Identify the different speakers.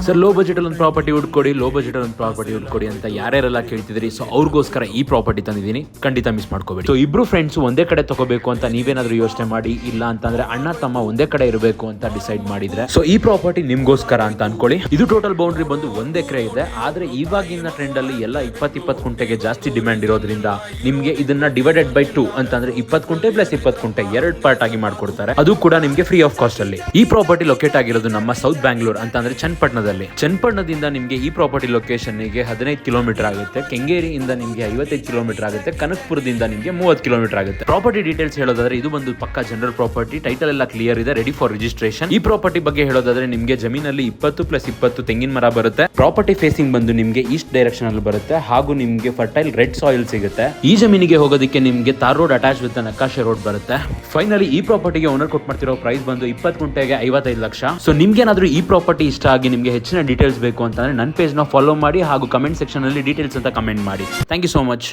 Speaker 1: Sir low budget ಅಲ್ಲಿ ಒಂದು property ಹುಡ್ಕೊಡಿ ಅಂತ ಯಾರ್ಯಾರೆಲ್ಲ ಕೇಳ್ತಿದ್ರಿ. ಸೊ ಅವ್ರಿಗೋಸ್ಕರ ಈ ಪ್ರಾಪರ್ಟಿ ತಂದಿದ್ದೀನಿ, ಖಂಡಿತ ಮಿಸ್ ಮಾಡ್ಕೋಬೇಡಿ. ಸೊ ಇಬ್ರು ಫ್ರೆಂಡ್ಸ್ ಒಂದೇ ಕಡೆ ತಗೋಬೇಕು ಅಂತ ನೀವೇನಾದ್ರೂ ಯೋಚನೆ ಮಾಡಿ, ಇಲ್ಲ ಅಂತಂದ್ರೆ ಅಣ್ಣ ತಮ್ಮ ಒಂದೇ ಕಡೆ ಇರಬೇಕು ಅಂತ ಡಿಸೈಡ್ ಮಾಡಿದ್ರೆ ಸೊ ಈ ಪ್ರಾಪರ್ಟಿ ನಿಮ್ಗೋಸ್ಕರ ಅಂತ ಅನ್ಕೊಳ್ಳಿ. ಇದು ಟೋಟಲ್ ಬೌಂಡ್ರಿ ಬಂದು 1 ಎಕರೆ ಇದೆ. ಆದ್ರೆ ಇವಾಗಿನ ಟ್ರೆಂಡ್ ಅಲ್ಲಿ ಎಲ್ಲ 20 ಕುಂಟೆಗೆ ಜಾಸ್ತಿ ಡಿಮ್ಯಾಂಡ್ ಇರೋದ್ರಿಂದ ನಿಮ್ಗೆ ಇದನ್ನ ಡಿವೈಡೆಡ್ ಬೈ 2 ಅಂತಂದ್ರೆ 20 ಕುಂಟೆ ಪ್ಲಸ್ 20 ಕುಂಟೆ 2 ಪಾರ್ಟ್ ಆಗಿ ಮಾಡ್ಕೊಡ್ತಾರೆ. ಅದು ಕೂಡ ನಿಮ್ಗೆ ಫ್ರೀ ಆಫ್ ಕಾಸ್ಟ್ ಅಲ್ಲಿ. ಈ ಪ್ರಾಪರ್ಟಿ ಲೊಕೇಟ್ ಆಗಿರೋದು ನಮ್ಮ ಸೌತ್ ಬ್ಯಾಂಗ್ಳೂರ್ ಅಂತಂದ್ರೆ ಚನ್ನಪಟ್ಟಣದಿಂದ ನಿಮ್ಗೆ ಈ ಪ್ರಾಪರ್ಟಿ ಲೊಕೇಶನ್ ಗೆ 15 ಕಿಲೋಮೀಟರ್ ಆಗುತ್ತೆ. ಕೆಂಗೇರಿಯಿಂದ ನಿಮ್ಗೆ 55 ಕಿಲೋಮೀಟರ್ ಆಗುತ್ತೆ. ಕನಕಪುರದಿಂದ ನಿಮ್ಗೆ 30 ಕಿಲೋಮೀಟರ್ ಆಗುತ್ತೆ. ಪ್ರಾಪರ್ಟಿ ಡೀಟೇಲ್ಸ್ ಹೇಳೋದಾದ್ರೆ ಇದು ಬಂದು ಪಕ್ಕಾ ಜನರಲ್ ಪ್ರಾಪರ್ಟಿ, ಟೈಟಲ್ ಎಲ್ಲ ಕ್ಲಿಯರ್ ಇದೆ, ರೆಡಿ ಫಾರ್ ರಿಜಿಸ್ಟ್ರೇಷನ್. ಈ ಪ್ರಾಪರ್ಟಿ ಬಗ್ಗೆ ಹೇಳೋದಾದ್ರೆ ನಿಮ್ಗೆ ಜಮೀನಲ್ಲಿ 20+20 ತೆಂಗಿನ ಮರ ಬರುತ್ತೆ. ಪ್ರಾಪರ್ಟಿ ಫೇಸಿಂಗ್ ಬಂದು ನಿಮ್ಗೆ ಈಸ್ಟ್ ಡೈರೆಕ್ಷನ್ ಅಲ್ಲಿ ಬರುತ್ತೆ ಹಾಗೂ ನಿಮ್ಗೆ ಫರ್ಟೈಲ್ ರೆಡ್ ಸಾಯಿಲ್ ಸಿಗುತ್ತೆ. ಈ ಜಮೀನಿಗೆ ಹೋಗೋದಕ್ಕೆ ನಿಮ್ಗೆ ತಾರ್ ರೋಡ್ ಅಟ್ಯಾಚ್ ವಿತ್ ನಕಾಶೆ ರೋಡ್ ಬರುತ್ತೆ. ಫೈನಲಿ ಈ ಪ್ರಾಪರ್ಟಿಗೆ ಓನರ್ ಕೊಟ್ಟು ಮಾಡ್ತಿರೋ ಪ್ರೈಸ್ ಬಂದು 20 ಗುಂಟೆಗೆ 55 ಲಕ್ಷ. ಸೊ ನಿಮ್ಗೇನಾದ್ರೂ ಈ ಪ್ರಾಪರ್ಟಿ ಇಷ್ಟ ಆಗಿ ನಿಮ್ಗೆ ಹೆಚ್ಚಿನ ಡೀಟೇಲ್ಸ್ ಬೇಕು ಅಂತಂದ್ರೆ ನನ್ನ ಪೇಜ್ ನ ಫಾಲೋ ಮಾಡಿ ಹಾಗೂ ಕಮೆಂಟ್ ಸೆಕ್ಷನ್ ಅಲ್ಲಿ ಡೀಟೇಲ್ಸ್ ಅಂತ ಕಮೆಂಟ್ ಮಾಡಿ. Thank you so much.